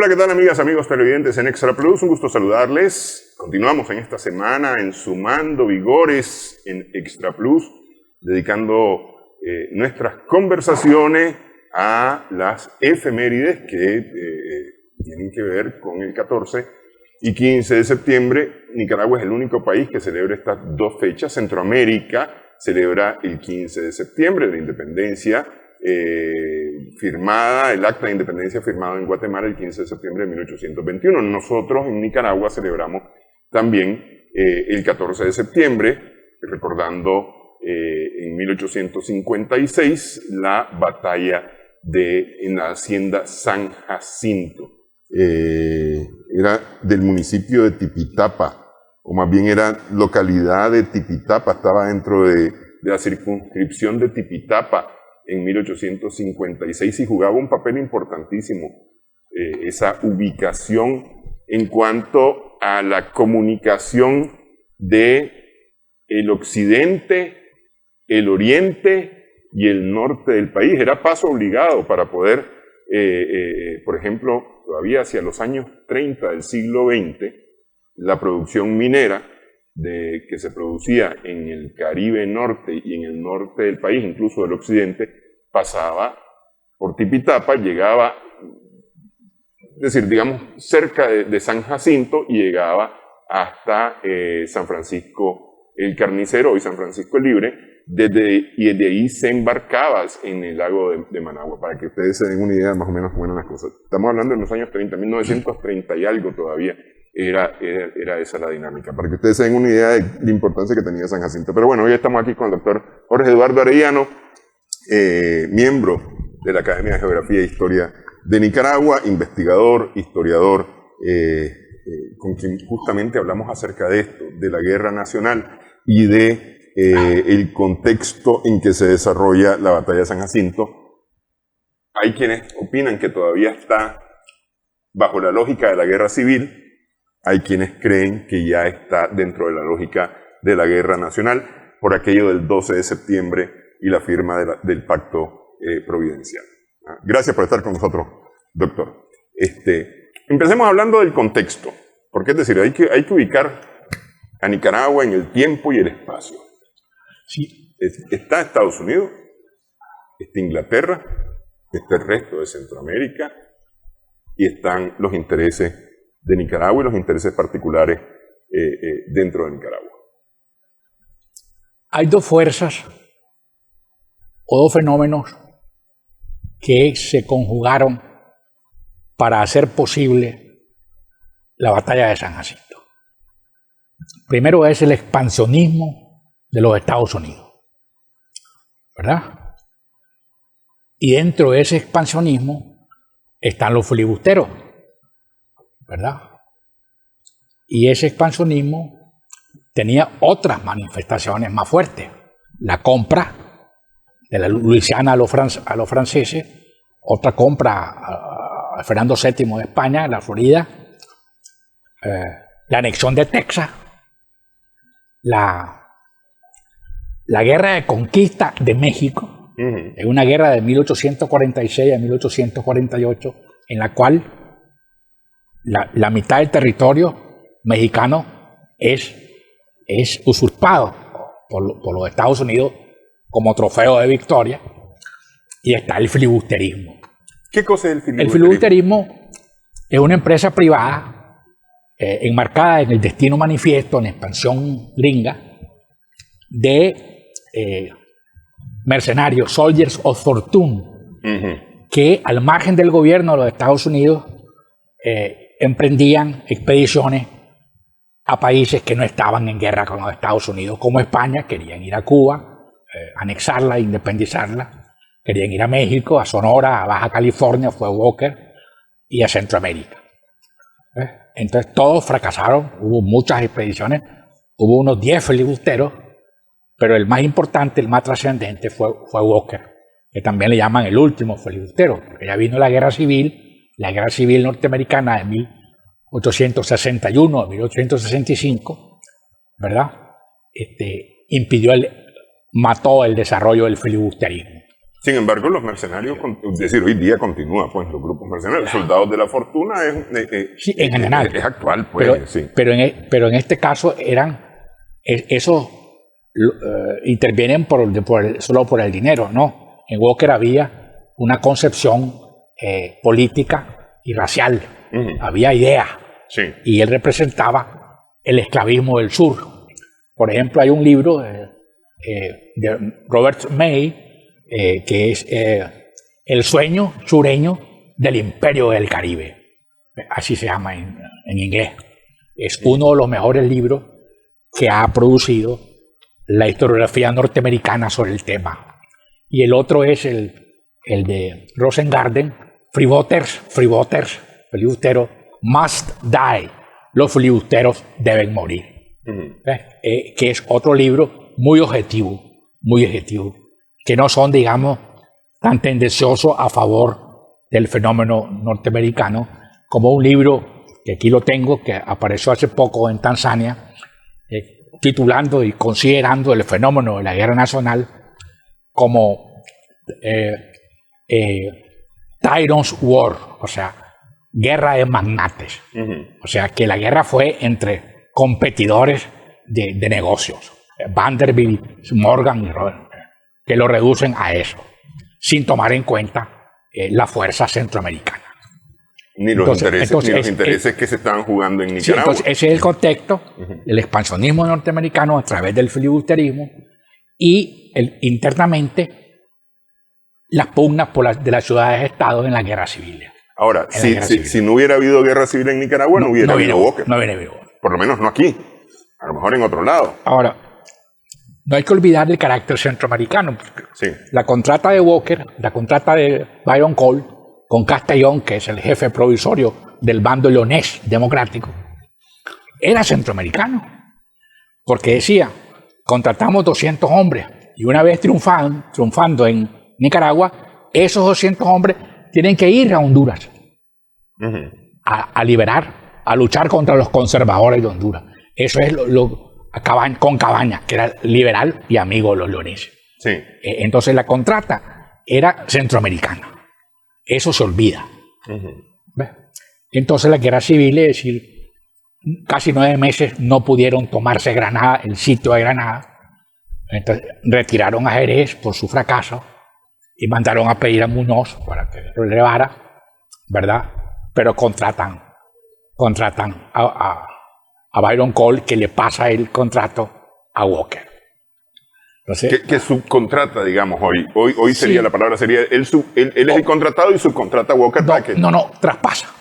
Hola, ¿qué tal, amigas, amigos televidentes en Extra Plus? Un gusto saludarles. Continuamos en esta semana en Sumando Vigores en Extra Plus, dedicando nuestras conversaciones a las efemérides que tienen que ver con el 14 y 15 de septiembre. Nicaragua es el único país que celebra estas dos fechas. Centroamérica celebra el 15 de septiembre, la independencia firmada, el acta de independencia firmado en Guatemala el 15 de septiembre de 1821. Nosotros en Nicaragua celebramos también el 14 de septiembre, recordando en 1856 la batalla en la hacienda San Jacinto. Era del municipio de Tipitapa, o más bien era localidad de Tipitapa, estaba dentro de la circunscripción de Tipitapa en 1856 y jugaba un papel importantísimo esa ubicación en cuanto a la comunicación de el occidente, el oriente y el norte del país. Era paso obligado para poder, por ejemplo, todavía hacia los años 30 del siglo XX, la producción minera que se producía en el Caribe norte y en el norte del país, incluso del occidente, pasaba por Tipitapa, llegaba, es decir, digamos, cerca de San Jacinto y llegaba hasta San Francisco el Carnicero, hoy San Francisco el Libre, y desde ahí se embarcaba en el lago de Managua, para que ustedes se den una idea más o menos cómo eran las cosas. Estamos hablando de los años 30, 1930 y algo todavía. Era esa la dinámica, para que ustedes se den una idea de la importancia que tenía San Jacinto. Pero bueno, hoy estamos aquí con el doctor Jorge Eduardo Arellano, miembro de la Academia de Geografía e Historia de Nicaragua, investigador, historiador, con quien justamente hablamos acerca de esto, de la guerra nacional y de el contexto en que se desarrolla la batalla de San Jacinto. Hay quienes opinan que todavía está bajo la lógica de la guerra civil. Hay quienes creen que ya está dentro de la lógica de la guerra nacional por aquello del 12 de septiembre y la firma del pacto providencial. Gracias por estar con nosotros, doctor. Empecemos hablando del contexto, porque es decir, hay que ubicar a Nicaragua en el tiempo y el espacio. Sí. Está Estados Unidos, está Inglaterra, está el resto de Centroamérica y están los intereses de Nicaragua y los intereses particulares dentro de Nicaragua. Hay dos fuerzas o dos fenómenos que se conjugaron para hacer posible la batalla de San Jacinto. Primero es el expansionismo de los Estados Unidos, ¿verdad? Y dentro de ese expansionismo están los filibusteros, ¿verdad? Y ese expansionismo tenía otras manifestaciones más fuertes. La compra de la Luisiana a los franceses, otra compra a Fernando VII de España, la Florida, la anexión de Texas, la guerra de conquista de México, es una guerra de 1846 a 1848, en la cual la mitad del territorio mexicano es usurpado por los Estados Unidos como trofeo de victoria, y está el filibusterismo. ¿Qué cosa es el filibusterismo? El filibusterismo es una empresa privada enmarcada en el destino manifiesto, en la expansión gringa, de mercenarios, soldiers of fortune, que al margen del gobierno de los Estados Unidos emprendían expediciones a países que no estaban en guerra con los Estados Unidos, como España. Querían ir a Cuba, anexarla, independizarla, querían ir a México, a Sonora, a Baja California, fue Walker, y a Centroamérica. Entonces todos fracasaron, hubo muchas expediciones, hubo unos 10 filibusteros, pero el más importante, el más trascendente fue Walker, que también le llaman el último filibustero, porque ya vino la guerra civil norteamericana de 1861 a 1865, ¿verdad? Mató el desarrollo del filibusterismo. Sin embargo, los mercenarios, es decir, hoy día continúa, pues, los grupos mercenarios. Soldados de la Fortuna sí, en general. Es actual, pues, sí. Pero en este caso esos intervienen solo por el dinero, ¿no? En Walker había una concepción política y racial. Había ideas. Sí. Y él representaba el esclavismo del sur. Por ejemplo, hay un libro de Robert May, que es El sueño sureño del Imperio del Caribe. Así se llama en inglés. Es uno de los mejores libros que ha producido la historiografía norteamericana sobre el tema. Y el otro es el de Rosengarten, Freebooters, filibusteros, must die. Los filibusteros deben morir. Que es otro libro muy objetivo, que no son, digamos, tan tendenciosos a favor del fenómeno norteamericano, como un libro que aquí lo tengo, que apareció hace poco en Tanzania, titulando y considerando el fenómeno de la guerra nacional como Tyrants War, o sea, guerra de magnates. O sea, que la guerra fue entre competidores de negocios, Vanderbilt, Morgan y Robert, que lo reducen a eso, sin tomar en cuenta la fuerza centroamericana. Ni los intereses que se estaban jugando en Nicaragua. Sí, entonces ese es el contexto del expansionismo norteamericano a través del filibusterismo y internamente las pugnas de las ciudades-estado en las guerras civiles. Ahora, si no hubiera habido guerra civil en Nicaragua, no hubiera habido Walker. No hubiera habido Walker. Por lo menos no aquí. A lo mejor en otro lado. Ahora, no hay que olvidar el carácter centroamericano. Sí. La contrata de Walker, la contrata de Byron Cole con Castellón, que es el jefe provisorio del bando leonés democrático, era centroamericano. Porque decía, contratamos 200 hombres y una vez triunfando en Nicaragua, esos 200 hombres tienen que ir a Honduras a liberar, a luchar contra los conservadores de Honduras. Eso es con Cabañas, que era liberal y amigo de los leoneses. Sí. Entonces la contrata era centroamericana. Eso se olvida. Entonces la guerra civil, es decir, casi 9 meses no pudieron tomarse Granada, el sitio de Granada. Entonces retiraron a Jerez por su fracaso y mandaron a pedir a Muñoz para que lo elevara, ¿verdad? Pero contratan a Byron Cole, que le pasa el contrato a Walker. Entonces, que subcontrata, digamos, hoy sería la palabra, sería él es el contratado y subcontrata a Walker. No, traspasa.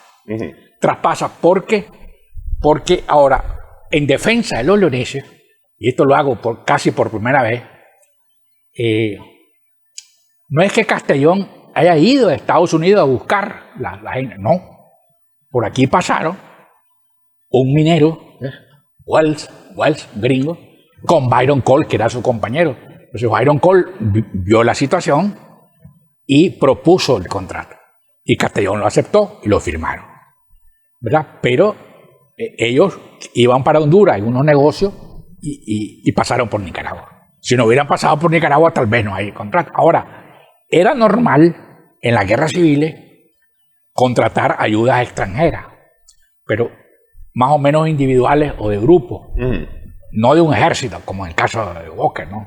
Traspasa porque ahora, en defensa de los leoneses, y esto lo hago casi por primera vez, no es que Castellón haya ido a Estados Unidos a buscar la gente, no. Por aquí pasaron un minero, Wells, gringo, con Byron Cole, que era su compañero. Entonces Byron Cole vio la situación y propuso el contrato. Y Castellón lo aceptó y lo firmaron, ¿verdad? Pero ellos iban para Honduras en unos negocios y pasaron por Nicaragua. Si no hubieran pasado por Nicaragua, tal vez no hay contrato. Ahora, era normal en las guerras civiles contratar ayudas extranjeras, pero más o menos individuales o de grupos, no de un ejército, como en el caso de Walker, ¿no?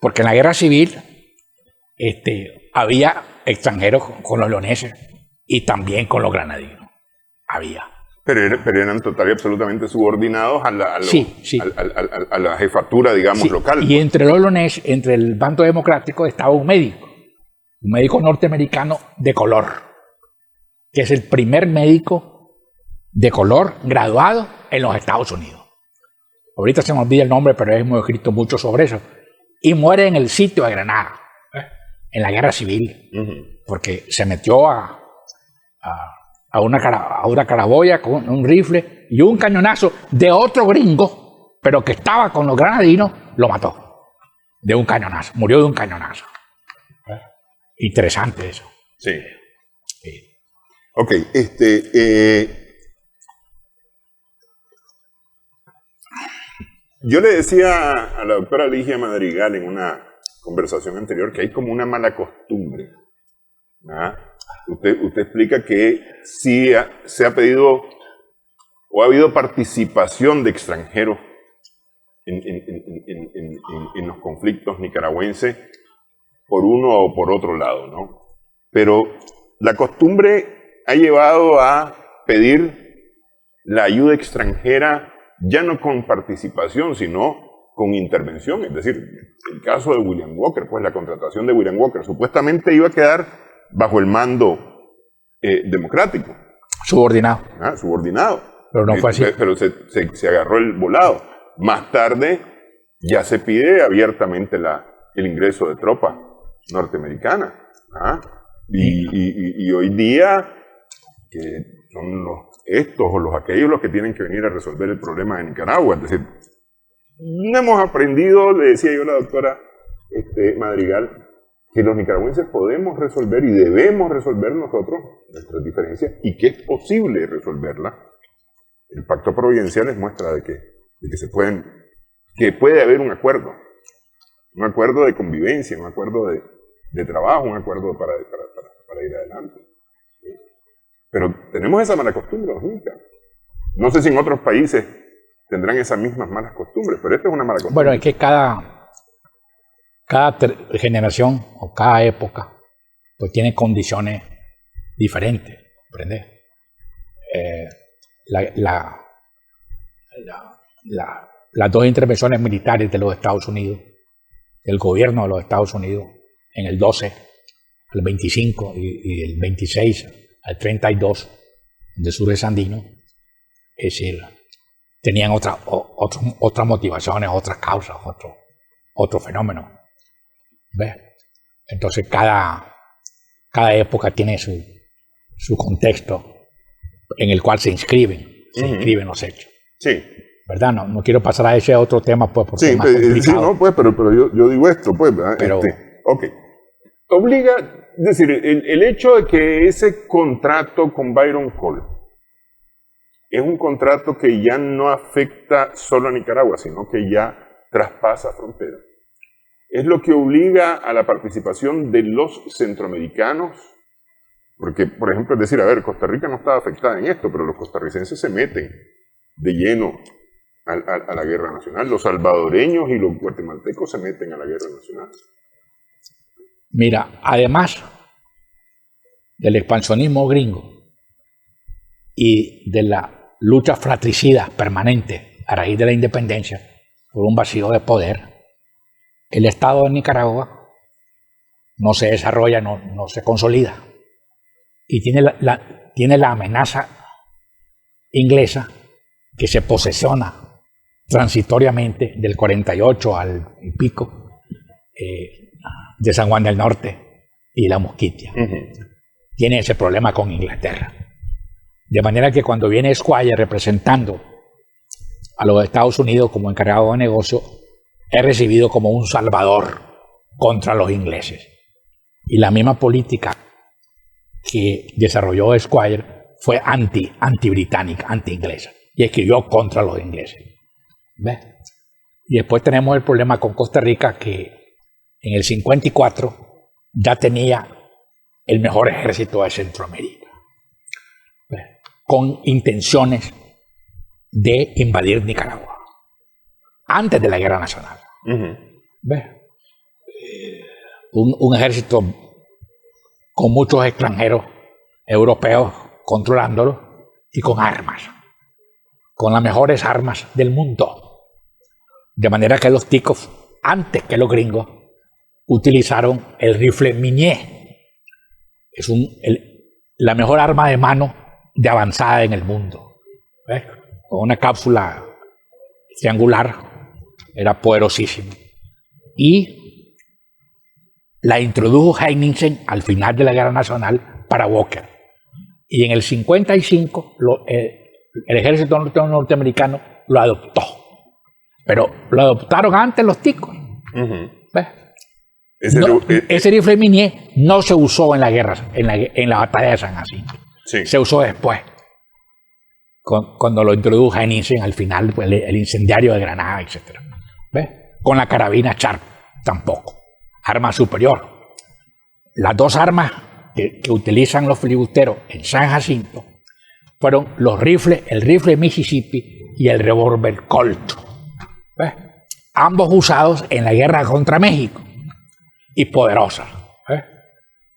Porque en la guerra civil había extranjeros con los leoneses y también con los granadinos. Había. Pero eran total y absolutamente subordinados a la jefatura, digamos, local. Y entre los leoneses, entre el bando democrático, estaba un médico norteamericano de color, que es el primer médico de color graduado en los Estados Unidos. Ahorita se me olvida el nombre, pero hemos escrito mucho sobre eso. Y muere en el sitio de Granada, en la guerra civil, porque se metió a una caraboya con un rifle y un cañonazo de otro gringo, pero que estaba con los granadinos, lo mató. De un cañonazo, murió de un cañonazo. Interesante eso. Sí. Ok, yo le decía a la doctora Ligia Madrigal en una conversación anterior, que hay como una mala costumbre. Usted explica que sí se ha pedido o ha habido participación de extranjeros en los conflictos nicaragüenses por uno o por otro lado, ¿no? Pero la costumbre ha llevado a pedir la ayuda extranjera ya no con participación, sino con intervención. Es decir, el caso de William Walker, pues la contratación de William Walker supuestamente iba a quedar bajo el mando democrático. Subordinado. Subordinado. Pero no fue así. Pero se agarró el volado. Más tarde ya se pide abiertamente el ingreso de tropas norteamericanas. Y hoy día que son estos o los aquellos los que tienen que venir a resolver el problema de Nicaragua. Es decir, no hemos aprendido, le decía yo a la doctora Madrigal, que los nicaragüenses podemos resolver y debemos resolver nosotros nuestras diferencias y que es posible resolverla. El Pacto Providencial es muestra de que que puede haber un acuerdo de convivencia, un acuerdo de trabajo, un acuerdo para ir adelante. Pero tenemos esa mala costumbre, nunca. No sé si en otros países tendrán esas mismas malas costumbres, pero esta es una mala costumbre. Bueno, es que cada generación o cada época pues tiene condiciones diferentes, ¿comprendes? Las dos intervenciones militares de los Estados Unidos, del gobierno de los Estados Unidos, en el 12 al 25 y el 26 al 32 de Sur de Sandino, es decir, tenían otras motivaciones, otras causas, otro fenómeno. ¿Ves? Entonces cada época tiene su contexto en el cual se inscriben los hechos. Sí. ¿Verdad? No quiero pasar a ese otro tema, pues, porque es más complicado. Sí, no, pues, pero yo digo esto, pues, ¿verdad? Pero, ok. Obliga, es decir, el hecho de que ese contrato con Byron Cole es un contrato que ya no afecta solo a Nicaragua, sino que ya traspasa fronteras. Es lo que obliga a la participación de los centroamericanos, porque, por ejemplo, es decir, a ver, Costa Rica no estaba afectada en esto, pero los costarricenses se meten de lleno a la guerra nacional. Los salvadoreños y los guatemaltecos se meten a la guerra nacional. Mira, además del expansionismo gringo y de la lucha fratricida permanente a raíz de la independencia por un vacío de poder, el Estado de Nicaragua no se desarrolla, no se consolida. Y tiene la amenaza inglesa que se posesiona transitoriamente del 48 al y pico de San Juan del Norte y la Mosquitia. Tiene ese problema con Inglaterra. De manera que cuando viene Squire representando a los Estados Unidos como encargado de negocio, es recibido como un salvador contra los ingleses. Y la misma política que desarrolló Squire fue anti-británica, anti-inglesa, y escribió contra los ingleses. ¿Ves? Y después tenemos el problema con Costa Rica, que en el 54 ya tenía el mejor ejército de Centroamérica, ¿ves? Con intenciones de invadir Nicaragua antes de la Guerra Nacional. ¿Ves? Un ejército con muchos extranjeros europeos controlándolo y con armas, con las mejores armas del mundo. De manera que los ticos, antes que los gringos, utilizaron el rifle Minié. Es la mejor arma de mano de avanzada en el mundo. ¿Ves? Con una cápsula triangular, era poderosísimo. Y la introdujo Heiningen al final de la Guerra Nacional para Walker. Y en el 55 el ejército norteamericano lo adoptó. Pero lo adoptaron antes los ticos. ¿Ves? Ese rifle Minié no se usó en la guerra, en la batalla de San Jacinto. Sí. Se usó después, cuando lo introdujo Heiningen al final, el incendiario de Granada, etc. ¿Ves? Con la carabina Sharp tampoco. arma superior. Las dos armas que utilizan los filibusteros en San Jacinto fueron los rifles, el rifle Mississippi y el revólver Colt. ¿Ves? Ambos usados en la guerra contra México y poderosos. ¿Ves?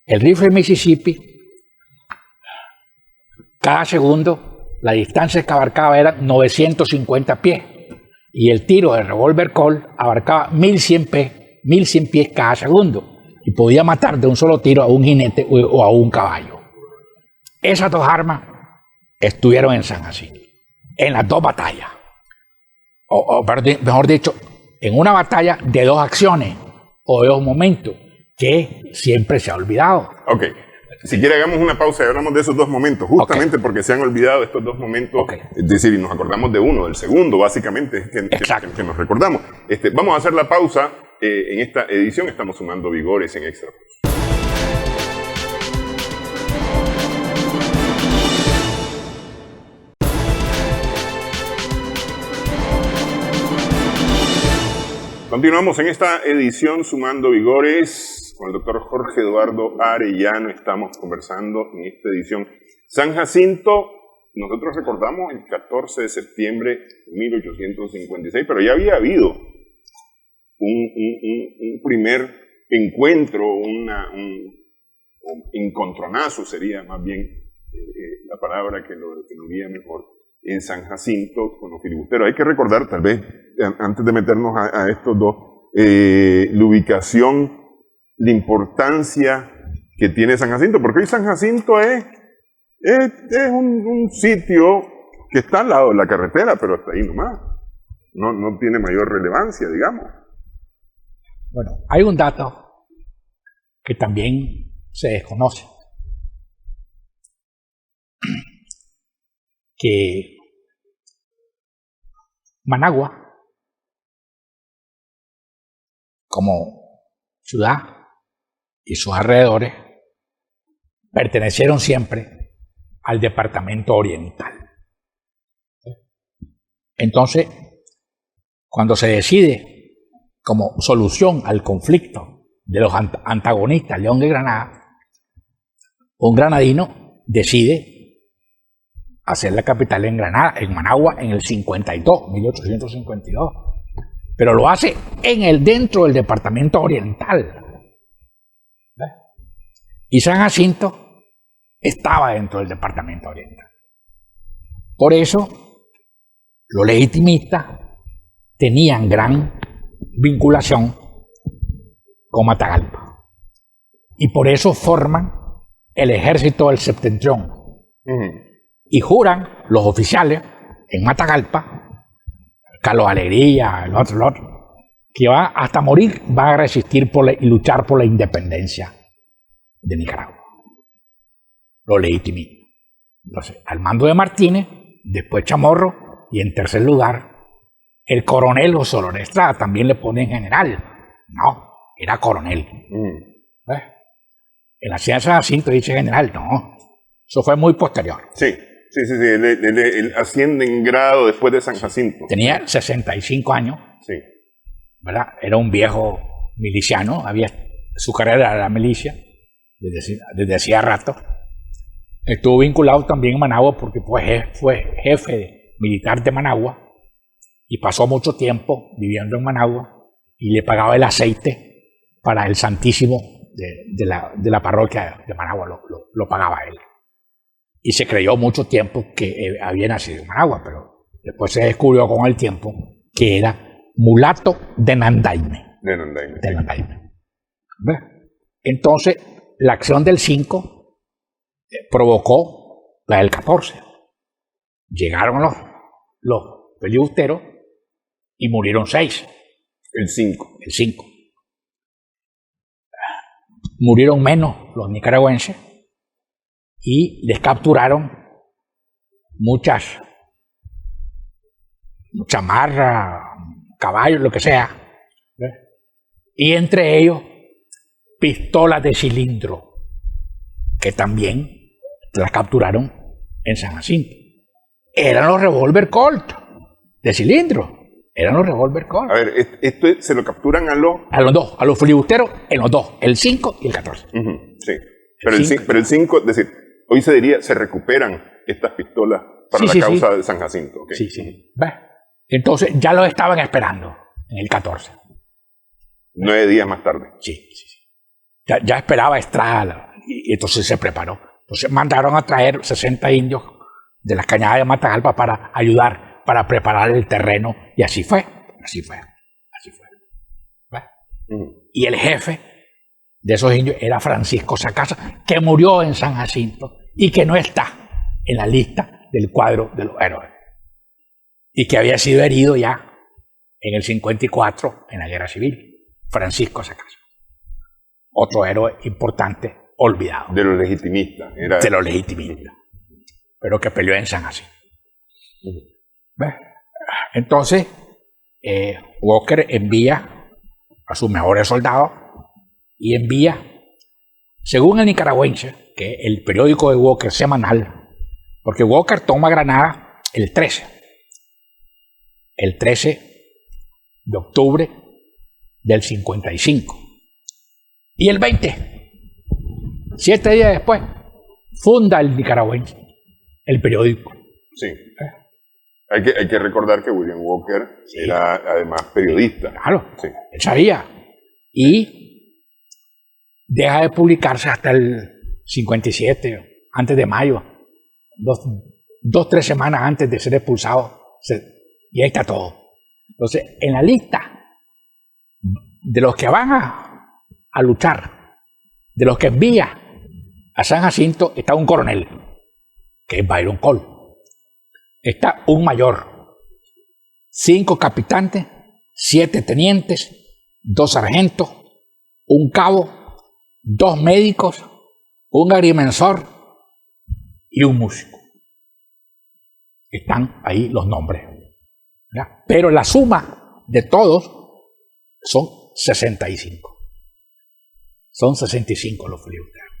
El rifle Mississippi, cada segundo, la distancia que abarcaba era 950 pies y el tiro del revólver Colt abarcaba 1100 pies cada segundo y podía matar de un solo tiro a un jinete o a un caballo. Esas dos armas estuvieron en San Jacinto, en las dos batallas. Mejor dicho, en una batalla de dos acciones o de dos momentos que siempre se ha olvidado. Ok. Si quiere, hagamos una pausa y hablamos de esos dos momentos, justamente porque se han olvidado estos dos momentos, es decir, y nos acordamos de uno, del segundo, básicamente, que nos recordamos. Vamos a hacer la pausa en esta edición, estamos sumando vigores en Extra Plus. Continuamos en esta edición Sumando Vigores con el doctor Jorge Eduardo Arellano. Estamos conversando en esta edición San Jacinto. Nosotros recordamos el 14 de septiembre de 1856, pero ya había habido un primer encuentro, un encontronazo sería más bien la palabra que lo definiría mejor, en San Jacinto con los filibusteros. Hay que recordar, tal vez, antes de meternos a estos dos, la ubicación, la importancia que tiene San Jacinto, porque hoy San Jacinto es un sitio que está al lado de la carretera, pero hasta ahí nomás. No tiene mayor relevancia, digamos. Bueno, hay un dato que también se desconoce. Que Managua, como ciudad y sus alrededores, pertenecieron siempre al departamento oriental. Entonces, cuando se decide como solución al conflicto de los antagonistas León de Granada, un granadino decide hacer la capital en Granada, en Managua, en el 1852. Pero lo hace dentro del departamento oriental. ¿Ves? Y San Jacinto estaba dentro del departamento oriental. Por eso, los legitimistas tenían gran vinculación con Matagalpa. Y por eso forman el ejército del Septentrión. Y juran los oficiales en Matagalpa, Carlos Alegría, el otro, que va hasta morir, va a resistir y luchar por la independencia de Nicaragua. Los legitimistas. Entonces, al mando de Martínez, después Chamorro, y en tercer lugar, el coronel José Lora Estrada, también le ponen general. No, era coronel. ¿Ves? En la ciudad de San Jacinto dice general, no. Eso fue muy posterior. Sí. Él asciende en grado después de San Jacinto. Tenía 65 años. Sí. ¿Verdad? Era un viejo miliciano. Su carrera era la milicia desde hacía rato. Estuvo vinculado también en Managua porque fue jefe militar de Managua y pasó mucho tiempo viviendo en Managua y le pagaba el aceite para el Santísimo de la parroquia de Managua. Lo pagaba él. Y se creyó mucho tiempo que había nacido en Managua, pero después se descubrió con el tiempo que era mulato de Nandaime. De Nandaime. ¿Ves? Entonces, la acción del 5 provocó la del 14. Llegaron los filibusteros y murieron 6. El 5. Murieron menos los nicaragüenses. Y les capturaron muchas marras, caballos, lo que sea. ¿Ves? Y entre ellos, pistolas de cilindro, que también las capturaron en San Jacinto. Eran los revólver Colt de cilindro. Eran los Revolver Colt. A ver, esto se lo capturan a los dos, a los filibusteros en los dos, el 5 y el 14. Sí, pero el 5, es decir, hoy se diría, se recuperan estas pistolas para la causa de San Jacinto. Okay. Sí. ¿Ves? Entonces ya los estaban esperando en el 14. 9 días más tarde. Sí. Ya esperaba Estrada y entonces se preparó. Entonces mandaron a traer 60 indios de las cañadas de Matagalpa para ayudar, para preparar el terreno, y así fue. ¿Ves? Y el jefe de esos indios era Francisco Sacasa, que murió en San Jacinto y que no está en la lista del cuadro de los héroes, y que había sido herido ya en el 54 en la Guerra Civil. Francisco Sacasa, otro héroe importante, olvidado. De los legitimistas. De los legitimistas, pero que peleó en San Jacinto. ¿Ves? Entonces, Walker envía a sus mejores soldados y envía, según el Nicaragüense, que es el periódico de Walker semanal, porque Walker toma Granada el 13 de octubre del 55. Y el 20, 7 días después, funda el Nicaragüense, el periódico. Sí. Hay que recordar que William Walker era además periodista. Claro, él sabía. Y deja de publicarse hasta el 57, antes de mayo, 2-3 semanas antes de ser expulsado. Y ahí está todo. Entonces, en la lista de los que van a luchar, de los que envía a San Jacinto, está un coronel, que es Byron Cole. Está un mayor, 5 capitanes, 7 tenientes, 2 sargentos, un cabo, 2 médicos, un agrimensor y un músico. Están ahí los nombres, ¿verdad? Pero la suma de todos son 65. Son 65 los filibusteros.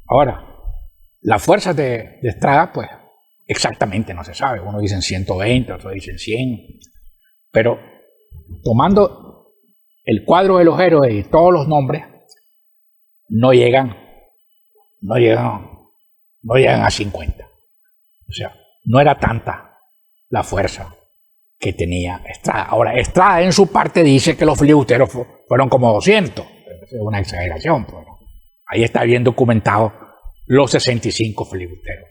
Ahora, las fuerzas de Estrada, pues, exactamente no se sabe. Unos dicen 120, otros dicen 100. Pero, tomando el cuadro de los héroes y todos los nombres, no llegan a 50. O sea, no era tanta la fuerza que tenía Estrada. Ahora, Estrada en su parte dice que los filibusteros fueron como 200. Es una exageración, pero ahí está bien documentado los 65 filibusteros.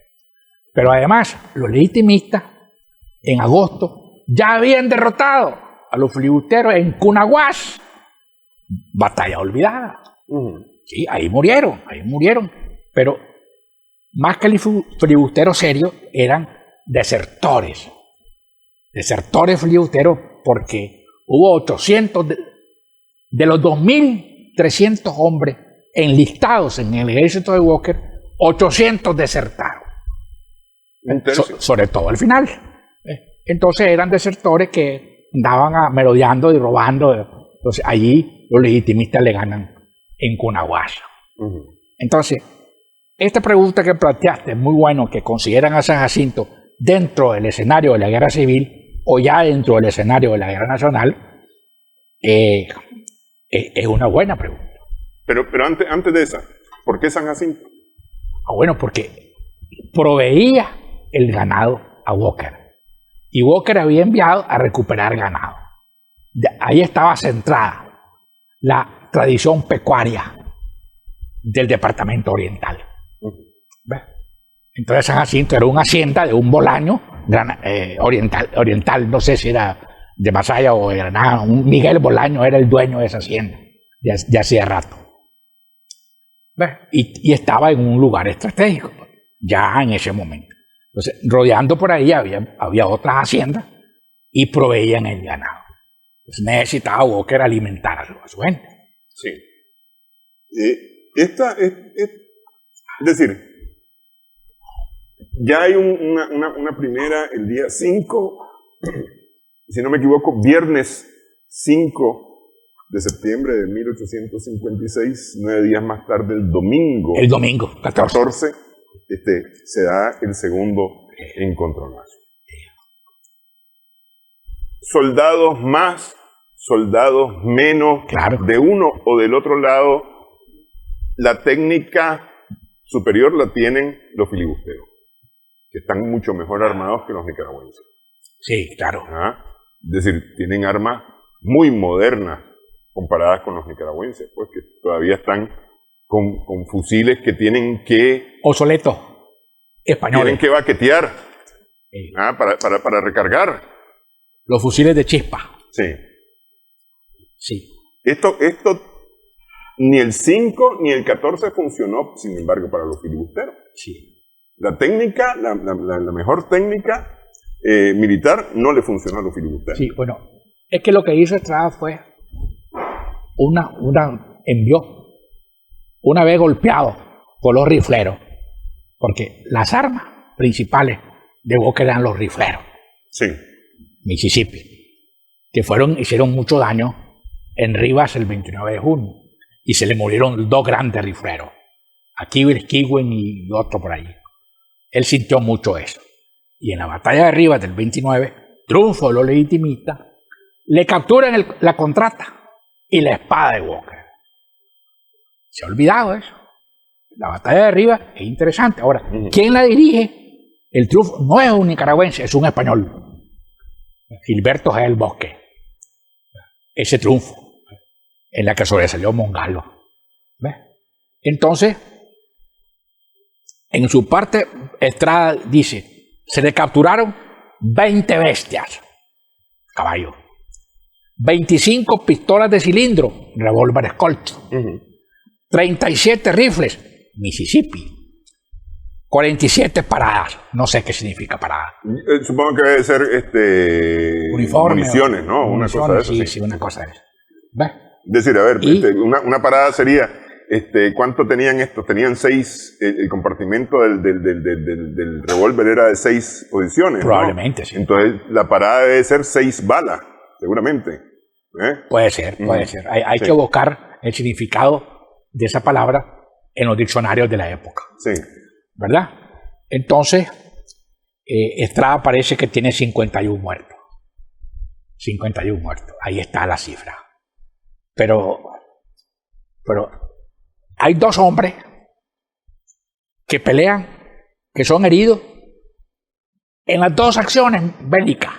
Pero además, los legitimistas en agosto ya habían derrotado a los filibusteros en Cunaguas. Batalla olvidada. Sí, ahí murieron. Pero más que el filibustero serio, eran desertores filibusteros, porque hubo 800 de los 2.300 hombres enlistados en el ejército de Walker, 800 desertaron. Sobre todo al final. Entonces eran desertores que andaban merodeando y robando. Entonces allí los legitimistas le ganan en Cunaguasa. Entonces, esta pregunta que planteaste es muy bueno, que consideran a San Jacinto dentro del escenario de la guerra civil o ya dentro del escenario de la guerra nacional, es una buena pregunta. Pero antes de esa, ¿por qué San Jacinto? Bueno, porque proveía el ganado a Walker. Y Walker había enviado a recuperar ganado. Ahí estaba centrada la tradición pecuaria del departamento oriental. ¿Ves? Entonces San Jacinto era una hacienda de un bolaño oriental, no sé si era de Masaya o de Granada. Miguel Bolaño era el dueño de esa hacienda, ya hacía rato. ¿Ves? Y estaba en un lugar estratégico, ya en ese momento. Entonces, rodeando por ahí había otras haciendas y proveían el ganado. Entonces, necesitaba Walker alimentar a su gente. Sí. Es decir, ya hay una primera el día 5, si no me equivoco, viernes 5 de septiembre de 1856, 9 días más tarde, el domingo. El domingo, 14. Se da el segundo encontronazo. soldados más, soldados menos, Claro. de uno o del otro lado, la técnica superior la tienen los filibusteros, que están mucho mejor armados que los nicaragüenses. Sí, claro. ¿Ah? Es decir, tienen armas muy modernas comparadas con los nicaragüenses, pues que todavía están con fusiles que tienen que Obsoletos. Españoles. tienen que baquetear Sí. para recargar. Los fusiles de chispa. Sí. Sí. Esto ni el 5 ni el 14 funcionó, sin embargo, para los filibusteros. Sí. La técnica, la mejor técnica militar no le funcionó a los filibusteros. Sí, bueno, es que lo que hizo Estrada fue envió una vez golpeado por los rifleros, porque las armas principales de Boca eran los rifleros, Sí. Mississippi, que hicieron mucho daño en Rivas el 29 de junio, y se le murieron 2 grandes rifleros, Aquiles Kigwen y otro por ahí. Él sintió mucho eso. Y en la batalla de Rivas del 29, triunfo de los legitimistas, le capturan la contrata y la espada de Walker. Se ha olvidado eso. La batalla de Rivas es interesante. Ahora, ¿quién la dirige? El triunfo no es un nicaragüense, es un español. Gilberto G. del Bosque. Ese triunfo, en la que sobresalió Mongalo. ¿Ves? Entonces, en su parte, Estrada dice, se le capturaron 20 bestias, caballos, 25 pistolas de cilindro, revólveres Colt, 37 rifles, Mississippi, 47 paradas, no sé qué significa parada. Supongo que debe ser Uniforme, municiones, ¿no? Municiones, una cosa de eso. sí, sí, una cosa de eso. ¿Ves? Es decir, a ver, Y- una parada sería, ¿cuánto tenían estos? Tenían 6, el compartimento del revólver era de 6 posiciones, ¿no? Probablemente, sí. Entonces, la parada debe ser 6 balas, seguramente. Puede ser, puede ser. Hay Sí. que buscar el significado de esa palabra en los diccionarios de la época, Sí. ¿verdad? Entonces, Estrada parece que tiene 51 muertos. 51 muertos. Ahí está la cifra. Pero hay 2 hombres que pelean, que son heridos en las 2 acciones bélicas,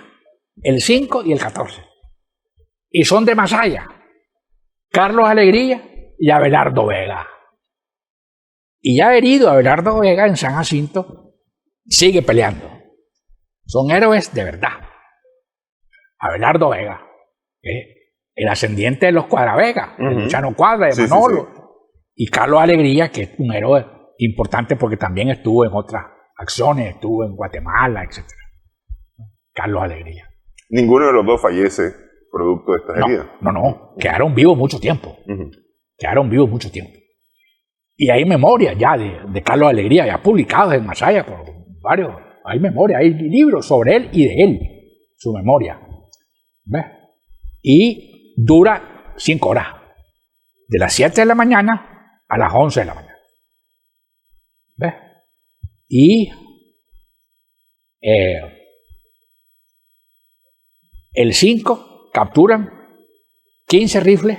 el 5 y el 14. Y son de Masaya, Carlos Alegría y Abelardo Vega. Y ya herido Abelardo Vega en San Jacinto, sigue peleando. Son héroes de verdad. Abelardo Vega, el ascendiente de los Cuadravega, de Luciano Cuadra, de Sí, sí, Manolo. sí. Y Carlos Alegría, que es un héroe importante porque también estuvo en otras acciones, estuvo en Guatemala, etc. Carlos Alegría. Ninguno de los dos fallece producto de estas heridas. No, quedaron vivos mucho tiempo. Quedaron vivos mucho tiempo. Y hay memorias ya de Carlos Alegría, ya publicados en Masaya por varios. Hay memorias, hay libros sobre él y de él, su memoria. ¿Ves? Y dura 5 horas. De las 7 de la mañana a las 11 de la mañana. ¿Ves? Y el 5 capturan 15 rifles,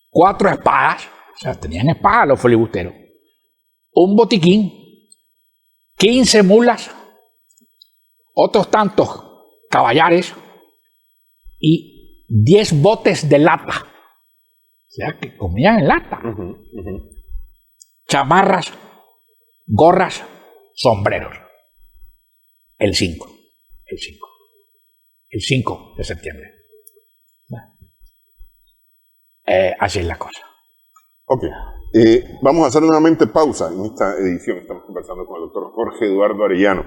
4 espadas, o sea, tenían espadas los filibusteros, un botiquín, 15 mulas, otros tantos caballares y 10 botes de lata. O sea, que comían en lata. Chamarras, gorras, sombreros. El 5 de septiembre. Así es la cosa. Ok. Vamos a hacer nuevamente pausa en esta edición. Estamos conversando con el doctor Jorge Eduardo Arellano.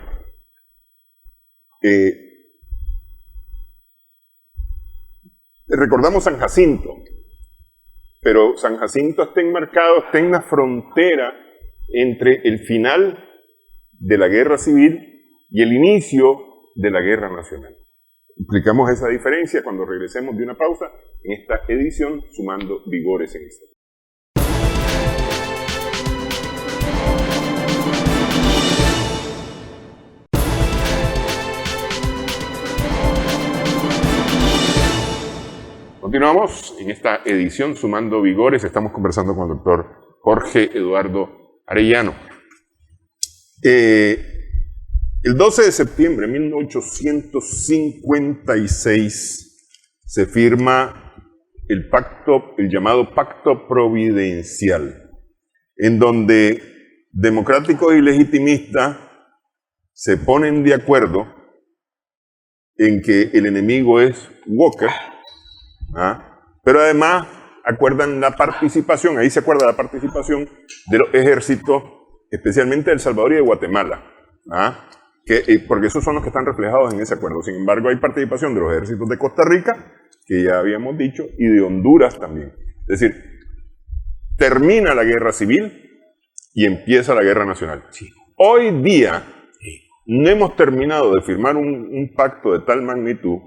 Recordamos San Jacinto, pero San Jacinto está enmarcado, está en la frontera entre el final de la guerra civil y el inicio de la guerra nacional. Explicamos esa diferencia cuando regresemos de una pausa en esta edición Sumando Vigores en Historia. Continuamos en esta edición Sumando Vigores. Estamos conversando con el doctor Jorge Eduardo Arellano. El 12 de septiembre de 1856 se firma el llamado Pacto Providencial, en donde democráticos y legitimistas se ponen de acuerdo en que el enemigo es Walker, pero además acuerdan la participación, ahí se acuerda la participación de los ejércitos, especialmente de El Salvador y de Guatemala, porque esos son los que están reflejados en ese acuerdo. Sin embargo, hay participación de los ejércitos de Costa Rica, que ya habíamos dicho, y de Honduras también. Es decir, termina la guerra civil y empieza la guerra nacional. Sí. Hoy día no hemos terminado de firmar un pacto de tal magnitud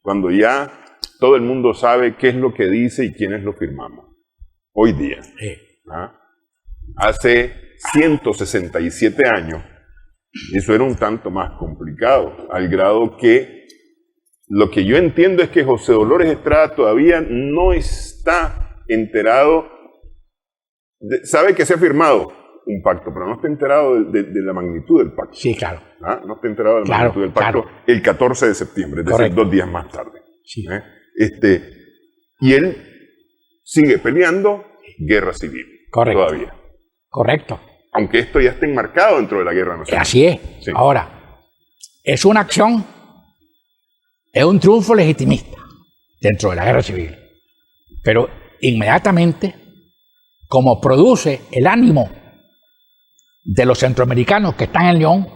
cuando ya todo el mundo sabe qué es lo que dice y quiénes lo firmamos. Hoy día. Hace 167 años, eso era un tanto más complicado, al grado que lo que yo entiendo es que José Dolores Estrada todavía no está enterado, sabe que se ha firmado un pacto, pero no está enterado de la magnitud del pacto. Sí, claro. No está enterado de la magnitud del pacto el 14 de septiembre, es decir, 2 días más tarde. Sí. Y él sigue peleando guerra civil. Correcto. Todavía. Correcto. Aunque esto ya esté enmarcado dentro de la guerra nacional. Así es. Sí. Ahora, es una acción, es un triunfo legitimista dentro de la guerra civil. Pero inmediatamente, como produce el ánimo de los centroamericanos que están en León,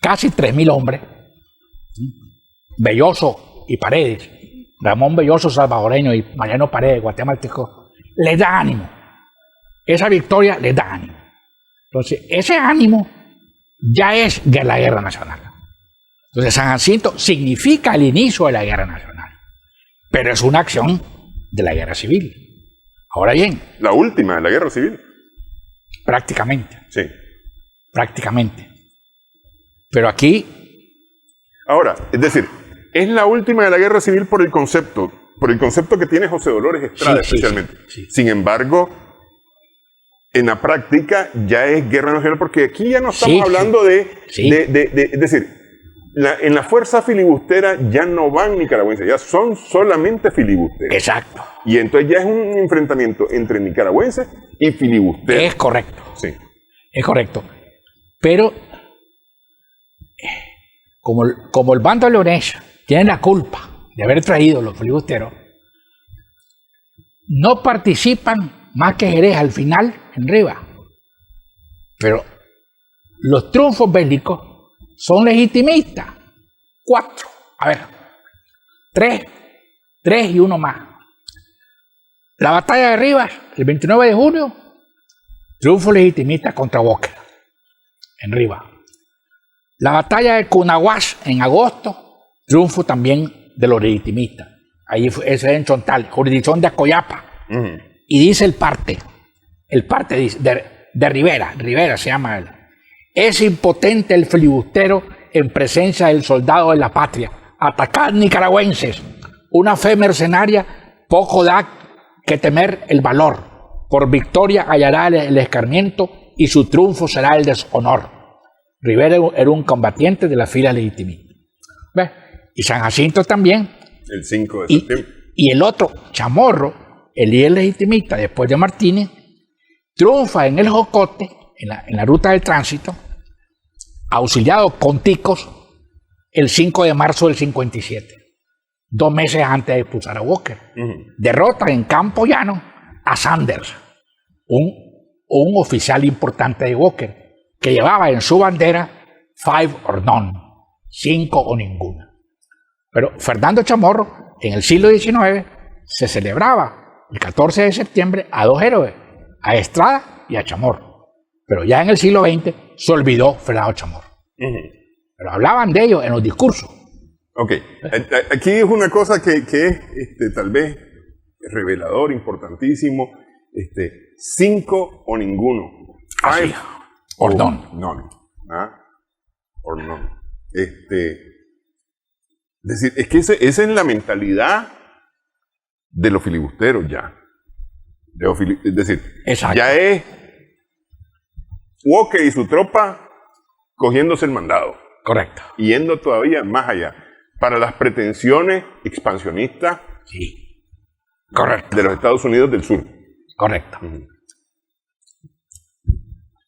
casi 3.000 hombres, Belloso y Paredes, Ramón Belloso salvadoreño y Mariano Paredes guatemalteco, les da ánimo. Esa victoria les da ánimo. Entonces, ese ánimo ya es de la guerra nacional. Entonces, San Jacinto significa el inicio de la guerra nacional, pero es una acción de la guerra civil. Ahora bien. La última de la guerra civil. Prácticamente. Sí. Prácticamente. Pero aquí. Ahora, es decir, es la última de la guerra civil por el concepto que tiene José Dolores Estrada, especialmente. Sí. Sin embargo, en la práctica ya es guerra nacional, porque aquí ya no estamos hablando de, es decir, en la fuerza filibustera ya no van nicaragüenses, ya son solamente filibusteros. Exacto. Y entonces ya es un enfrentamiento entre nicaragüenses y filibusteros. Es correcto. Sí. Es correcto. Pero, como el bando leonés tiene la culpa de haber traído los filibusteros, no participan más que Jerez al final en Rivas. Pero los triunfos bélicos son legitimistas. 4. A ver. 3 y 1 más. La batalla de Rivas, el 29 de junio, triunfo legitimista contra Walker en Rivas. La batalla de Cunaguas en agosto, triunfo también de los legitimistas. Ahí ese es en Chontal, jurisdicción de Acoyapa. Y dice el parte de Rivera se llama él. Es impotente el filibustero en presencia del soldado de la patria. Atacar nicaragüenses. Una fe mercenaria poco da que temer el valor. Por victoria hallará el escarmiento y su triunfo será el deshonor. Rivera era un combatiente de la fila legitimista. ¿Ves? Y San Jacinto también. El 5 de septiembre. Y el otro, Chamorro, el líder legitimista después de Martínez, triunfa en el Jocote, en la ruta del tránsito, auxiliado con ticos, el 5 de marzo del 57, 2 meses antes de expulsar a Walker. Derrota en Campo Llano a Sanders, un oficial importante de Walker, que llevaba en su bandera 5 or none, 5 o ninguna. Pero Fernando Chamorro, en el siglo XIX, se celebraba el 14 de septiembre a 2 héroes, a Estrada y a Chamorro. Pero ya en el siglo XX se olvidó Fernando Chamorro. Pero hablaban de ellos en los discursos. Ok, aquí es una cosa que es tal vez revelador, importantísimo. 5 o ninguno. 5 or none. Or none. Es decir, es que esa es la mentalidad de los filibusteros ya. Es decir, Exacto. ya es Walker y su tropa cogiéndose el mandado. Correcto. Yendo todavía más allá. Para las pretensiones expansionistas Sí. Correcto. de los Estados Unidos del Sur. Correcto.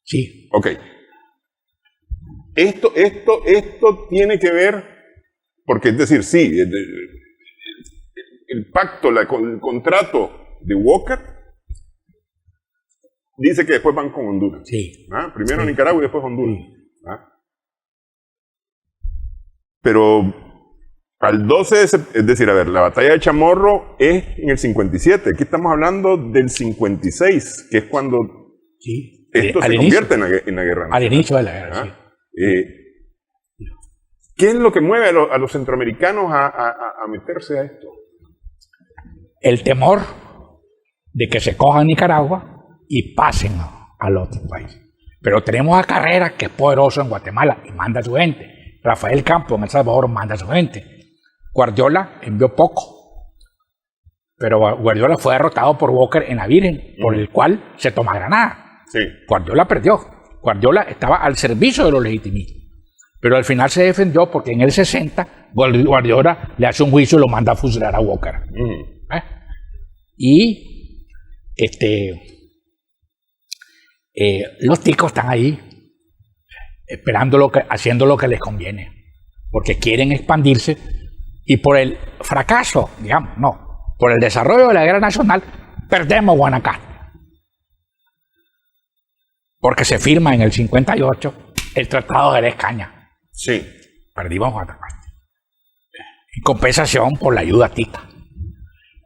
Sí. Ok. Esto tiene que ver, porque es decir, sí, el pacto, el contrato de Walker dice que después van con Honduras. Sí. ¿Ah? Primero Sí. Nicaragua y después Honduras. Sí. ¿Ah? Pero al 12 de septiembre, es decir, a ver, la batalla de Chamorro es en el 57. Aquí estamos hablando del 56, que es cuando Sí. esto Al se inicio. convierte en la guerra Al nacional. inicio de la guerra, ¿Ah? sí. ¿Qué es lo que mueve a los centroamericanos a meterse a esto? El temor de que se cojan Nicaragua y pasen al otro país. Pero tenemos a Carrera, que es poderoso en Guatemala y manda a su gente. Rafael Campos en El Salvador manda a su gente. Guardiola envió poco. Pero Guardiola fue derrotado por Walker en la Virgen, por el cual se toma Granada. Sí. Guardiola perdió. Guardiola estaba al servicio de los legitimistas. Pero al final se defendió porque en el 60 Guardiola le hace un juicio y lo manda a fusilar a Walker. ¿Eh? Y los ticos están ahí esperando haciendo lo que les conviene, porque quieren expandirse y por el fracaso, digamos, no, por el desarrollo de la guerra nacional, perdemos Guanacaste. Porque se firma en el 58 el Tratado de la Escaña. Sí. Perdimos Guanacaste. En compensación por la ayuda tica,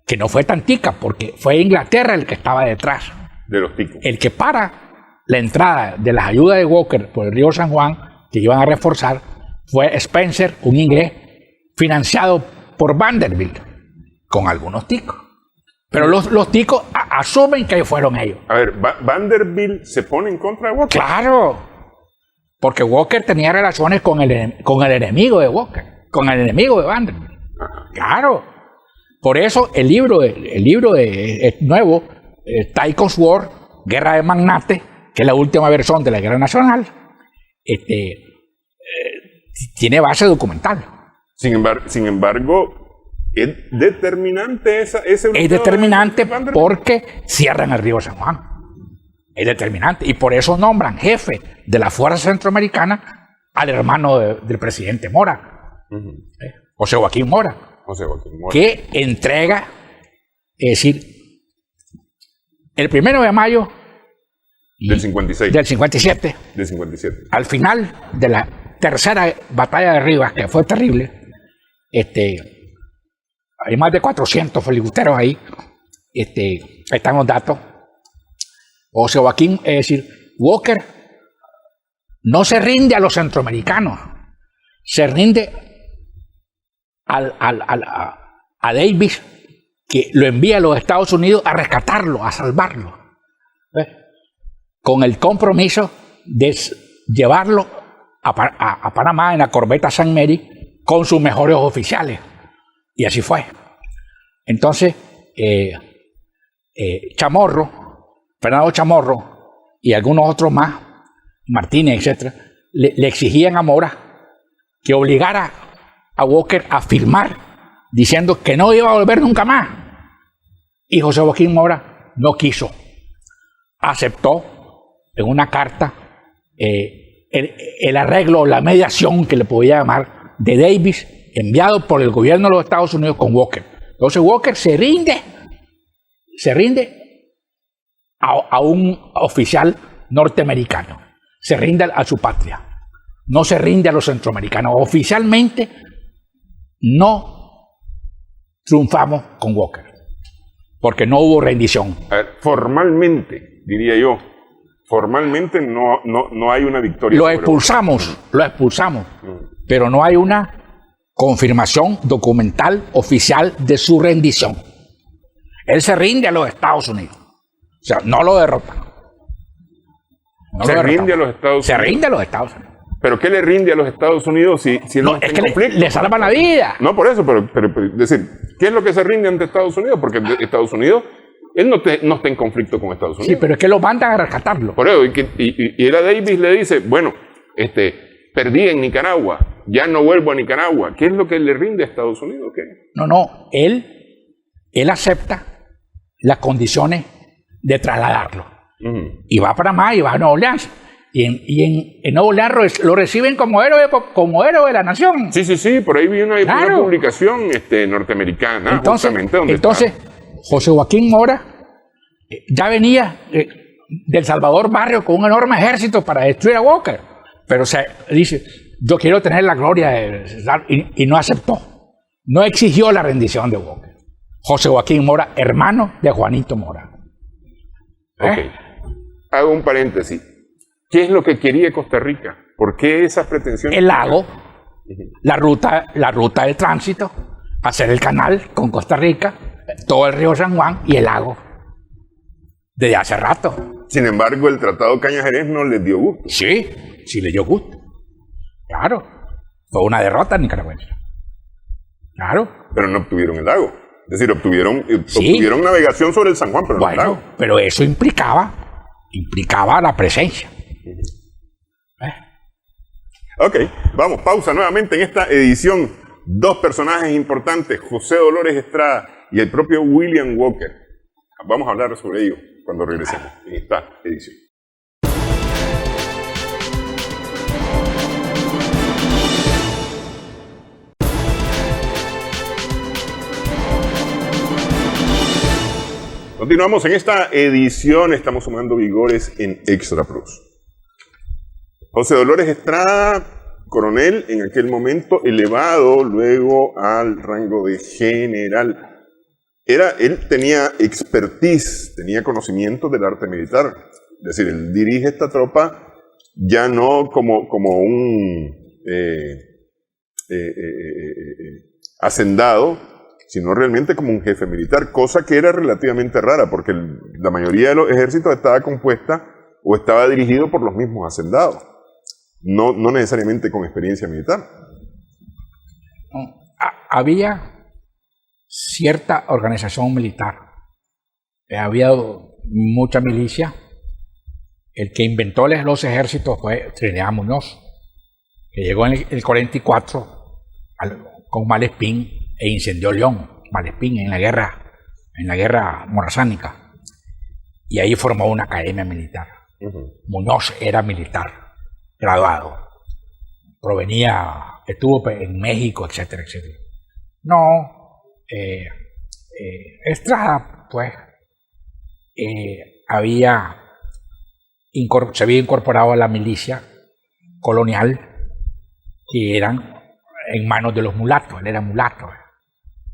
que no fue tan tica porque fue Inglaterra el que estaba detrás. De los ticos. El que para la entrada de las ayudas de Walker por el río San Juan, que iban a reforzar, fue Spencer, un inglés, financiado por Vanderbilt, con algunos ticos. Pero los ticos asumen que fueron ellos. A ver, Vanderbilt se pone en contra de Walker. Claro, porque Walker tenía relaciones con el enemigo de Walker, con el enemigo de Vanderbilt. Claro. Por eso el libro nuevo, Tycoon's War, Guerra de Magnates, que es la última versión de la Guerra Nacional, tiene base documental. Sin embargo, es determinante ese Es determinante porque cierran el río San Juan. Es determinante. Y por eso nombran jefe de la Fuerza Centroamericana al hermano del presidente Mora, José Joaquín Mora, que entrega, es decir, el 1 de mayo del 56. Del 57. Del 57. Al final de la tercera batalla de Rivas, que fue terrible, hay más de 400 filibusteros ahí. Ahí están los datos. José Joaquín, es decir, Walker no se rinde a los centroamericanos, se rinde a Davis, que lo envía a los Estados Unidos a rescatarlo, a salvarlo, con el compromiso de llevarlo a Panamá en la corbeta San Mary con sus mejores oficiales. Y así fue. Entonces, Fernando Chamorro y algunos otros más, Martínez, etc., le exigían a Mora que obligara a Walker a firmar diciendo que no iba a volver nunca más. Y José Joaquín Mora no quiso. Aceptó en una carta el arreglo, la mediación que le podía llamar de Davis, enviado por el gobierno de los Estados Unidos con Walker. Entonces Walker se rinde a un oficial norteamericano, se rinde a su patria, no se rinde a los centroamericanos. Oficialmente no triunfamos con Walker, porque no hubo rendición. A ver, formalmente, diría yo, formalmente no hay una victoria. Lo expulsamos, pero no hay una confirmación documental oficial de su rendición. Él se rinde a los Estados Unidos. O sea, no lo derrotan. Se rinde a los Estados Unidos. Se rinde a los Estados Unidos. Pero ¿qué le rinde a los Estados Unidos si él no está es en que conflicto? le salvan la vida. No por eso, pero es decir, ¿qué es lo que se rinde ante Estados Unidos? Porque Estados Unidos, él no está en conflicto con Estados Unidos. Sí, pero es que lo mandan a rescatarlo. Por eso, y él a Davis le dice, bueno, perdí en Nicaragua, ya no vuelvo a Nicaragua. ¿Qué es lo que le rinde a Estados Unidos? ¿Qué? No, él acepta las condiciones de trasladarlo. Y va a Panamá y va a Nueva Orleans. Y en Nueva Orleans lo reciben como héroe de la nación. Sí, por ahí vi una publicación norteamericana, justamente donde entonces José Joaquín Mora ya venía del Salvador Barrio con un enorme ejército para destruir a Walker. Pero dice, yo quiero tener la gloria y no aceptó. No exigió la rendición de Walker. José Joaquín Mora, hermano de Juanito Mora. Ok. Hago un paréntesis. ¿Qué es lo que quería Costa Rica? ¿Por qué esas pretensiones? El lago, la ruta de tránsito, hacer el canal con Costa Rica, todo el río San Juan y el lago. Desde hace rato. Sin embargo, el Tratado Cañas-Jerez no les dio gusto. Sí le dio gusto. Claro. Fue una derrota nicaragüense. Claro. Pero no obtuvieron el lago. Es decir, obtuvieron navegación sobre el San Juan, pero no el lago. Pero eso implicaba la presencia. Ok, vamos, pausa nuevamente en esta edición. Dos personajes importantes, José Dolores Estrada y el propio William Walker. Vamos a hablar sobre ello cuando regresemos en esta edición. Continuamos en esta edición, estamos sumando vigores en Extra Plus. José Dolores Estrada, coronel en aquel momento, elevado luego al rango de general. Él tenía expertise, tenía conocimiento del arte militar. Es decir, él dirige esta tropa ya no como un hacendado, sino realmente como un jefe militar, cosa que era relativamente rara, porque la mayoría de los ejércitos estaba compuesta o estaba dirigido por los mismos hacendados, no necesariamente con experiencia militar. Había cierta organización militar, había mucha milicia. El que inventó los ejércitos fue Trinidad Muñoz, que llegó en el 44 con Malespín e incendió León, Malespín, en la guerra morazánica. Y ahí formó una academia militar. Muñoz era militar, graduado. Estuvo en México, etcétera, etcétera. Estrada, pues, se había incorporado a la milicia colonial, que eran en manos de los mulatos. Él era mulato,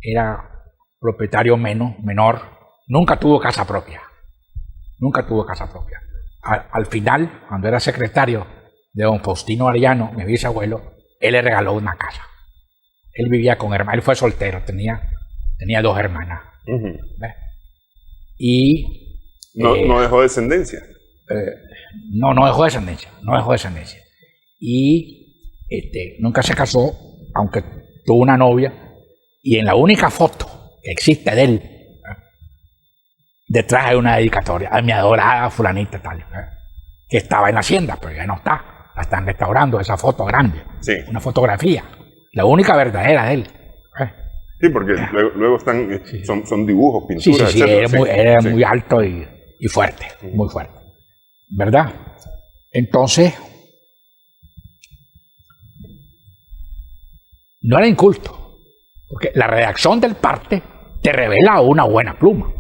era propietario menor, nunca tuvo casa propia. Al final, cuando era secretario de don Faustino Arellano, mi bisabuelo, él le regaló una casa. Él vivía con hermanas, él fue soltero, tenía 2 hermanas. Y no dejó descendencia. No dejó descendencia. Y nunca se casó, aunque tuvo una novia, y en la única foto que existe de él, detrás hay una dedicatoria a mi adorada fulanita tal, que estaba en la hacienda, pero ya no está, la están restaurando, esa foto grande, una fotografía, la única verdadera de él. Sí, porque luego son dibujos, pinturas, etcétera. Era muy alto y fuerte, muy fuerte, ¿verdad? Entonces, no era inculto, porque la redacción del parte te revela una buena pluma,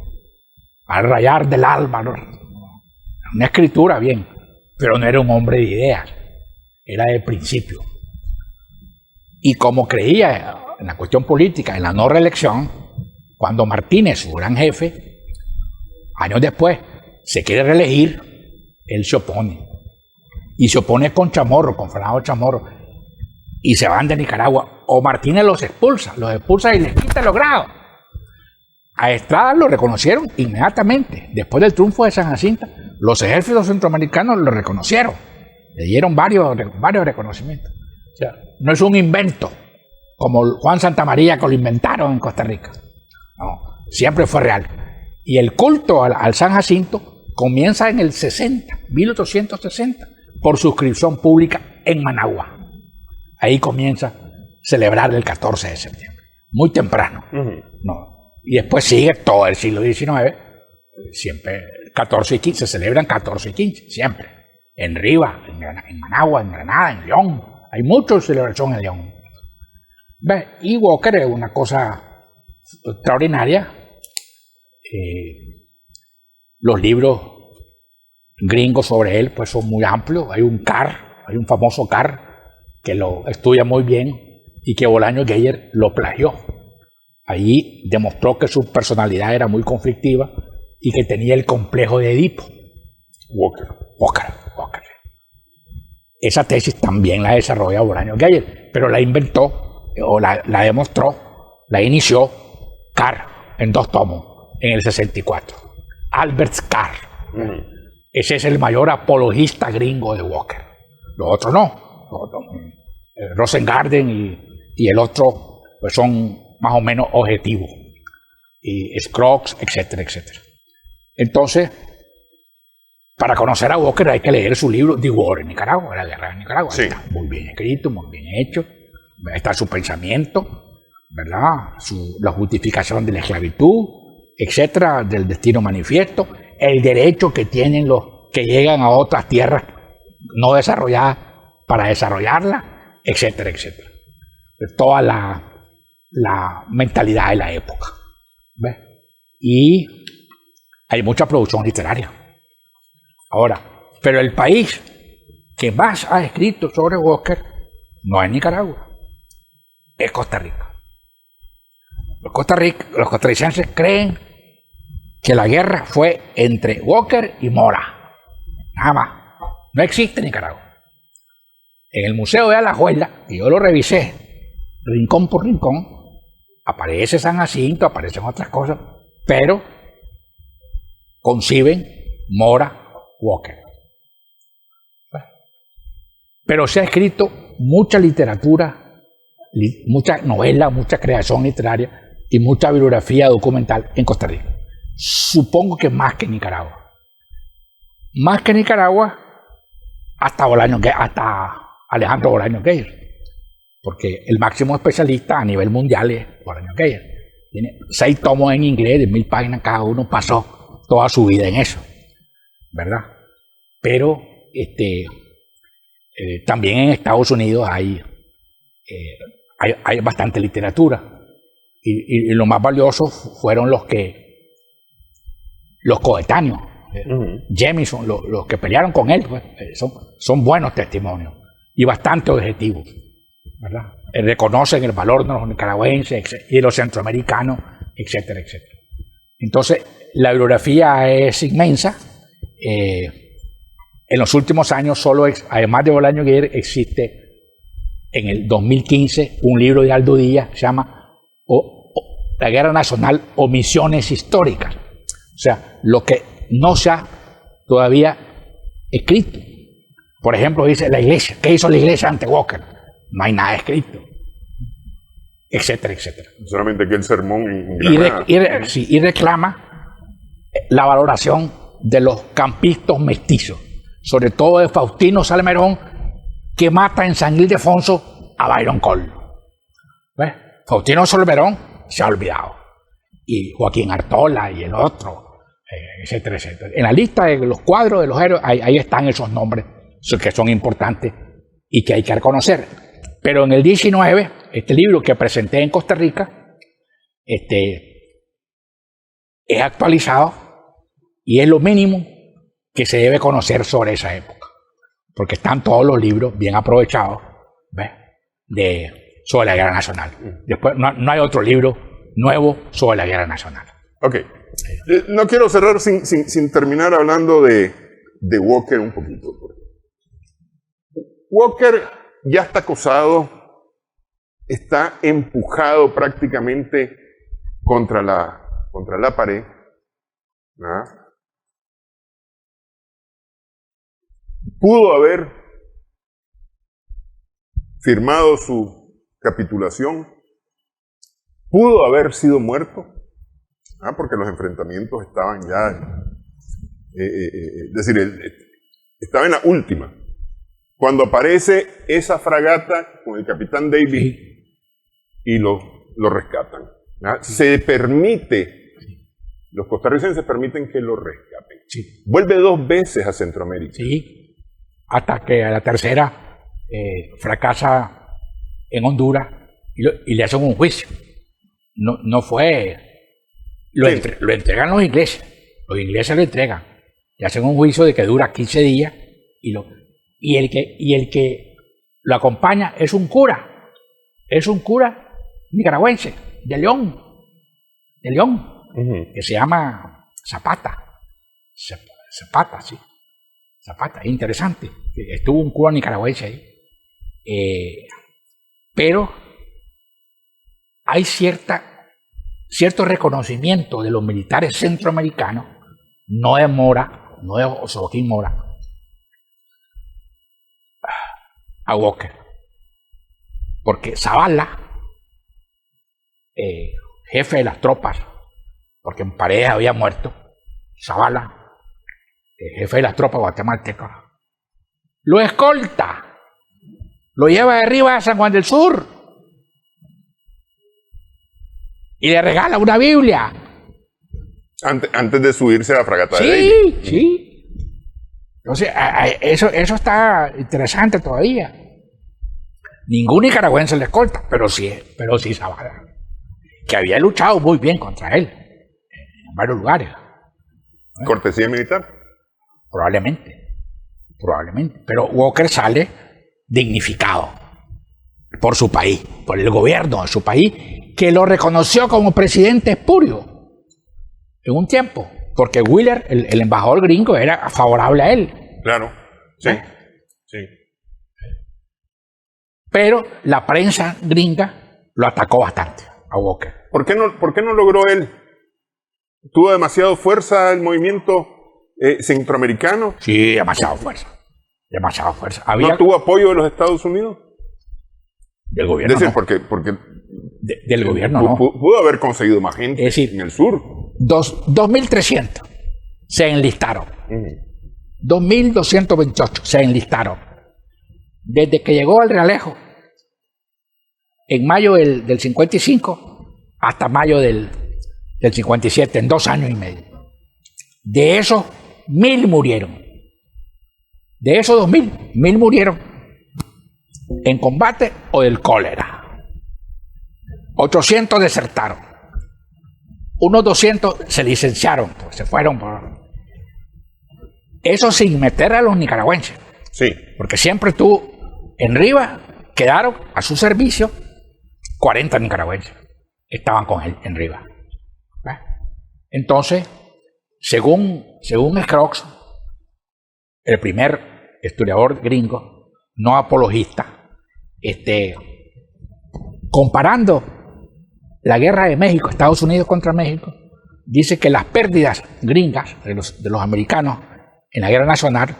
al rayar del alma, una escritura bien, pero no era un hombre de ideas, era de principio. Y como creía en la cuestión política, en la no reelección, cuando Martínez, su gran jefe, años después, se quiere reelegir, él se opone. Y se opone con Chamorro, con Fernando Chamorro, y se van de Nicaragua. O Martínez los expulsa y les quita los grados. A Estrada lo reconocieron inmediatamente. Después del triunfo de San Jacinto, los ejércitos centroamericanos lo reconocieron. Le dieron varios reconocimientos. O sea, no es un invento como Juan Santamaría que lo inventaron en Costa Rica. No, siempre fue real. Y el culto al San Jacinto comienza en el 1860, por suscripción pública en Managua. Ahí comienza a celebrar el 14 de septiembre. Muy temprano. No. Y después sigue todo el siglo XIX. Siempre 14 y 15, se celebran 14 y 15, siempre. En Rivas, en Managua, en Granada, en León. Hay muchas celebraciones en León. ¿Ves? Y Walker es una cosa extraordinaria. Los libros gringos sobre él pues son muy amplios. Hay un famoso Carr que lo estudia muy bien y que Bolaño Geyer lo plagió. Allí demostró que su personalidad era muy conflictiva y que tenía el complejo de Edipo. Walker. Esa tesis también la desarrolla Bolaño Geyer, pero la inventó o la demostró, la inició Carr en 2 tomos en el 64. Albert Carr. Ese es el mayor apologista gringo de Walker. Los otros no. Rosengarten y el otro pues son más o menos objetivos. Y Scruggs, etcétera, etcétera. Entonces, para conocer a Walker hay que leer su libro The War en Nicaragua, la guerra en Nicaragua. Sí. Está muy bien escrito, muy bien hecho. Está su pensamiento, ¿verdad? La justificación de la esclavitud, etcétera, del destino manifiesto, el derecho que tienen los que llegan a otras tierras no desarrolladas para desarrollarlas, etcétera, etcétera. Toda la mentalidad de la época. ¿Ves? Y hay mucha producción literaria. Ahora, pero el país que más ha escrito sobre Walker no es Nicaragua, es Costa Rica. Los costarricenses creen que la guerra fue entre Walker y Mora. Nada más. No existe Nicaragua. En el Museo de Alajuela, y yo lo revisé, rincón por rincón, aparece San Jacinto, aparecen otras cosas, pero conciben Mora, Walker. Pero se ha escrito mucha literatura, mucha novela, mucha creación literaria y mucha bibliografía documental en Costa Rica. Supongo que más que en Nicaragua. Más que en Nicaragua, hasta Alejandro Bolaño Geyer. Porque el máximo especialista a nivel mundial es Bolaño Geyer. Tiene 6 tomos en inglés de 1000 páginas cada uno, pasó toda su vida en eso, ¿verdad? Pero también en Estados Unidos hay bastante literatura. Y lo más valioso fueron los coetáneos. Jemison, los que pelearon con él, pues, son buenos testimonios y bastante objetivos, ¿verdad? Reconocen el valor de los nicaragüenses y de los centroamericanos, etcétera, etcétera. Entonces, la bibliografía es inmensa. En los últimos años, además de Bolaño Geyer, existe en el 2015 un libro de Aldo Díaz que se llama La Guerra Nacional o Misiones Históricas. O sea, lo que no se ha todavía escrito. Por ejemplo, dice la iglesia. ¿Qué hizo la iglesia ante Walker? No hay nada escrito. Etcétera, etcétera. Solamente aquel sermón en Granada. Y reclama la valoración de los campistas mestizos, sobre todo de Faustino Salmerón, que mata en San Ildefonso a Byron Cole. ¿Ves? Faustino Salmerón se ha olvidado. Y Joaquín Artola y el otro, etcétera, etcétera. En la lista de los cuadros de los héroes, ahí están esos nombres que son importantes y que hay que reconocer. Pero en el 19, este libro que presenté en Costa Rica, es actualizado y es lo mínimo que se debe conocer sobre esa época. Porque están todos los libros bien aprovechados, ¿ves? Sobre la Guerra Nacional. Después no hay otro libro nuevo sobre la Guerra Nacional. Ok. No quiero cerrar sin terminar hablando de Walker un poquito. Walker ya está acosado, está empujado prácticamente contra la pared, ¿verdad? Pudo haber firmado su capitulación, pudo haber sido muerto, porque los enfrentamientos estaban ya, es decir, estaba en la última. Cuando aparece esa fragata con el capitán Davis y lo rescatan. Se permite, los costarricenses permiten que lo rescaten. Sí. Vuelve 2 veces a Centroamérica. Sí, hasta que a la tercera fracasa en Honduras y le hacen un juicio. No fue... Lo entregan los ingleses. Los ingleses lo entregan. Le hacen un juicio de que dura 15 días y el que lo acompaña es un cura. Es un cura nicaragüense, de León. Que se llama Zapata. Zapata, sí. Zapata, es interesante. Estuvo un cura nicaragüense ahí. Pero hay cierto reconocimiento de los militares centroamericanos, no de Mora, no de Joaquín Mora, a Walker. Porque Zavala, jefe de las tropas, porque en Paredes había muerto, Zavala, jefe de las tropas guatemaltecas, lo escolta, lo lleva de arriba a San Juan del Sur y le regala una Biblia. Antes de subirse a la fragata de Davis. Sí. Entonces, eso está interesante todavía. Ningún nicaragüense le escolta, pero sí Zavala, que había luchado muy bien contra él en varios lugares. ¿Cortesía militar? Probablemente. Pero Walker sale dignificado por su país, por el gobierno de su país, que lo reconoció como presidente espurio en un tiempo, porque Wheeler, el embajador gringo, era favorable a él. Claro, sí. Pero la prensa gringa lo atacó bastante a Walker. ¿Por qué no logró él? ¿Tuvo demasiada fuerza el movimiento centroamericano? Sí, demasiada fuerza. ¿No tuvo apoyo de los Estados Unidos? Del gobierno. Es decir, no. porque del gobierno no. Pudo haber conseguido más gente en el sur. 2.300 se enlistaron. 2.228 se enlistaron. Desde que llegó al Realejo, en mayo del 55 hasta mayo del 57, en 2 años y medio. De esos, 1.000 murieron. De esos 2.000, 1.000 murieron en combate o del cólera. 800 desertaron. Unos 200 se licenciaron, pues se fueron por... Eso sin meter a los nicaragüenses. Sí. Porque siempre estuvo en Rivas, quedaron a su servicio 40 nicaragüenses. Estaban con él en Rivas. Entonces, según Scruggs, el primer historiador gringo, no apologista, comparando la guerra de México, Estados Unidos contra México, dice que las pérdidas gringas de los americanos en la guerra nacional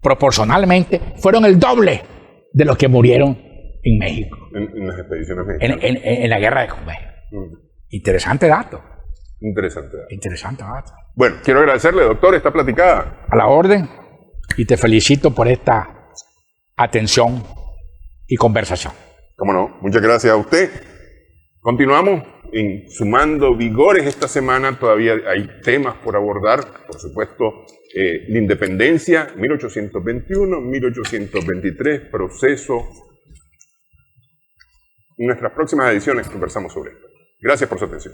proporcionalmente fueron el doble de los que murieron en México. En las expediciones mexicanas. En la guerra de México. Interesante dato. Interesante dato. Bueno, quiero agradecerle, doctor, esta platicada. A la orden, y te felicito por esta atención y conversación. Cómo no, muchas gracias a usted. Continuamos en Sumando Vigores esta semana, todavía hay temas por abordar, por supuesto, la independencia, 1821, 1823, proceso. En nuestras próximas ediciones conversamos sobre esto. Gracias por su atención.